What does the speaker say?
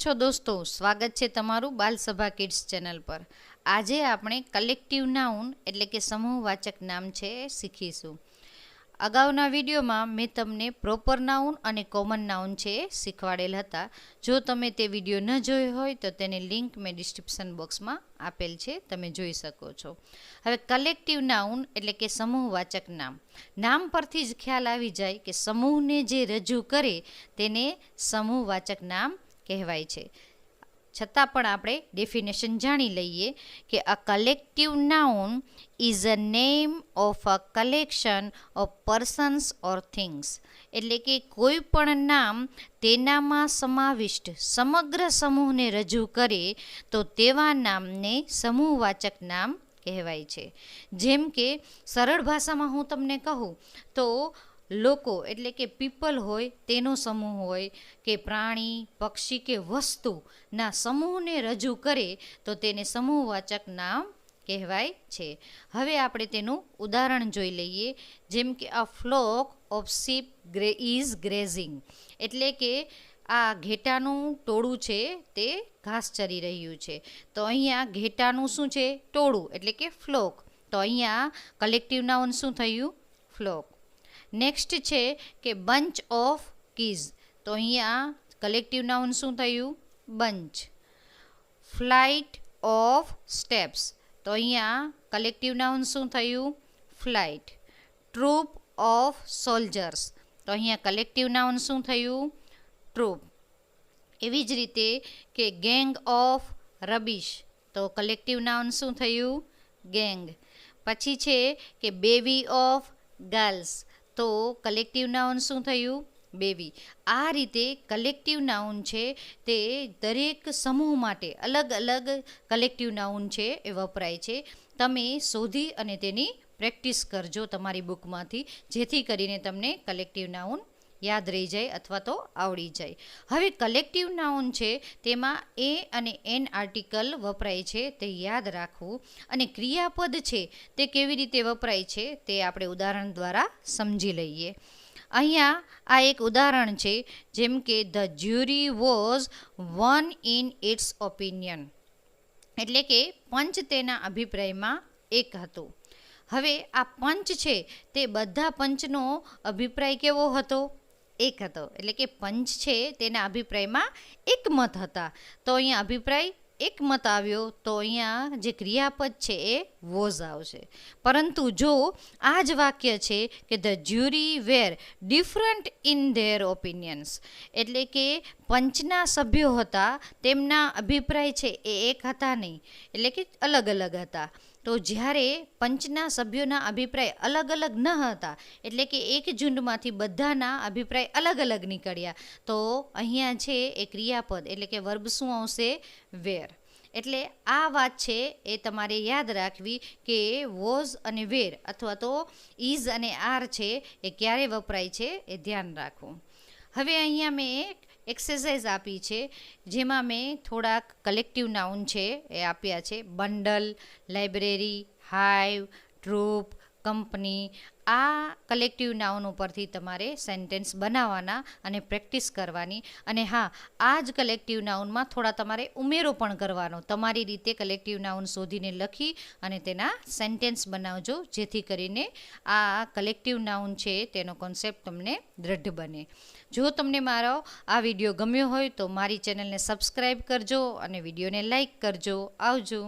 છો દોસ્તો, સ્વાગત છે તમારું બાલસભા કિડ્સ ચેનલ પર। આજે આપણે કલેક્ટિવ નાઉન એટલે કે સમૂહવાચક નામ છે શીખીશું। અગાઉના વિડીયોમાં મેં તમને પ્રોપર નાઉન અને કોમન નાઉન છે શીખવાડેલ હતા। જો તમે તે વિડીયો ન જોયો હોય તો તેની લિંક મેં ડિસ્ક્રિપ્શન બોક્સમાં આપેલ છે, તમે જોઈ શકો છો। હવે કલેક્ટિવ નાઉન એટલે કે સમૂહવાચક નામ પરથી જ ખ્યાલ આવી જાય કે સમૂહને જે રજૂ કરે તેને સમૂહવાચક નામ કહેવાય છે। છતાં પણ આપણે ડેફિનેશન જાણી લઈએ કે a collective noun is a name of a collection of persons or things, એટલે કે કોઈ પણ નામ તેનામાં સમાવિષ્ટ સમગ્ર સમૂહને રજૂ કરે તો તેવા નામને સમૂહવાચક નામ કહેવાય છે। જેમ કે સરળ ભાષામાં હું તમને કહું તો લોકો એટલે કે પીપલ હોય તેનો સમૂહ હોય કે પ્રાણી, પક્ષી કે વસ્તુના સમૂહને રજૂ કરે તો તેને સમૂહવાચક નામ કહેવાય છે। હવે આપણે તેનું ઉદાહરણ જોઈ લઈએ। જેમ કે a flock of sheep is grazing, એટલે કે આ ઘેટાનું ટોળું છે તે ઘાસ ચરી રહ્યું છે। તો અહીંયા ઘેટાનું શું છે? ટોળું, એટલે કે ફ્લોક। તો અહીંયા કલેક્ટિવ નાઉન શું થયું? ફ્લોક। નેક્સ્ટ છે કે બંચ ઓફ કીઝ, તો અહીંયા કલેક્ટિવ નાઉન શું થયું? બંચ। ફ્લાઇટ ઓફ સ્ટેપ્સ, તો અહીંયા કલેક્ટિવ નાઉન શું થયું? ફ્લાઇટ। ટ્રૂપ ઓફ સોલ્જર્સ, તો અહીંયા કલેક્ટિવ નાઉન શું થયું? ટ્રૂપ। એવી જ રીતે કે ગેંગ ઓફ રબીશ, તો કલેક્ટિવ નાઉન શું થયું? ગેંગ। પછી છે કે બેબી ઓફ ગર્લ્સ, તો કલેક્ટિવ નાઉન શું થયું? બેબી। આ રીતે કલેક્ટિવ નાઉન છે તે દરેક સમૂહ માટે અલગ અલગ કલેક્ટિવ નાઉન છે એ વપરાય છે। તમે શોધી અને તેની પ્રેક્ટિસ કરજો તમારી બુકમાંથી, જેથી કરીને તમને કલેક્ટિવ નાઉન યાદ રહી જાય અથવા તો આવડી જાય। હવે કલેક્ટિવ નાઉન છે તેમાં એ અને એન આર્ટિકલ વપરાય છે તે યાદ રાખવું, અને ક્રિયાપદ છે તે કેવી રીતે વપરાય છે તે આપણે ઉદાહરણ દ્વારા સમજી લઈએ। અહીંયા આ એક ઉદાહરણ છે, જેમ કે the jury was one in its opinion, એટલે કે પંચ તેના અભિપ્રાયમાં એક હતો। હવે આ પંચ છે તે બધા પંચનો અભિપ્રાય કેવો હતો? એક હતો, એટલે કે પંચ છે તેના અભિપ્રાયમાં એકમત હતા। તો અહીંયા અભિપ્રાય એકમત આવ્યો, તો અહીંયા જે ક્રિયાપદ છે એ વોઝ આવશે। પરંતુ જો આ જ વાક્ય છે કે the jury were different in their opinions, એટલે કે પંચના સભ્યો હતા તેમના અભિપ્રાય છે એ એક હતા નહીં, એટલે કે અલગ અલગ હતા। તો જ્યારે પંચના સભ્યોના અભિપ્રાય અલગ અલગ ન હતા, એટલે કે એક ઝુંડમાંથી બધાના અભિપ્રાય અલગ અલગ નીકળ્યા, તો અહીંયા છે એ ક્રિયાપદ એટલે કે વર્બ શું આવશે? વેર। એટલે આ વાત છે એ તમારે યાદ રાખવી કે વોઝ અને વેર અથવા તો ઇઝ અને આર છે એ ક્યારે વપરાય છે એ ધ્યાન રાખવું। હવે અહીંયા મેં એક એક્સરસાઇઝ આપી છે, જેમાં મેં થોડાક કલેક્ટિવ નાઉન છે એ આપ્યા છે। Bundle, library, hive, troop, company. આ કલેક્ટિવ નાઉન ઉપરથી તમારે સેન્ટેન્સ બનાવવાના અને પ્રેક્ટિસ કરવાની, અને હા, આ જ કલેક્ટિવ નાઉનમાં થોડા તમારે ઉમેરો પણ કરવાનો। તમારી રીતે કલેક્ટિવ નાઉન શોધીને લખી અને તેના સેન્ટેન્સ બનાવજો, જેથી કરીને આ કલેક્ટિવ નાઉન છે તેનો કોન્સેપ્ટ તમને દૃઢ બને। જો તમને મારો આ વિડીયો ગમ્યો હોય તો મારી ચેનલને સબસ્ક્રાઈબ કરજો અને વિડીયોને લાઈક કરજો। આવજો।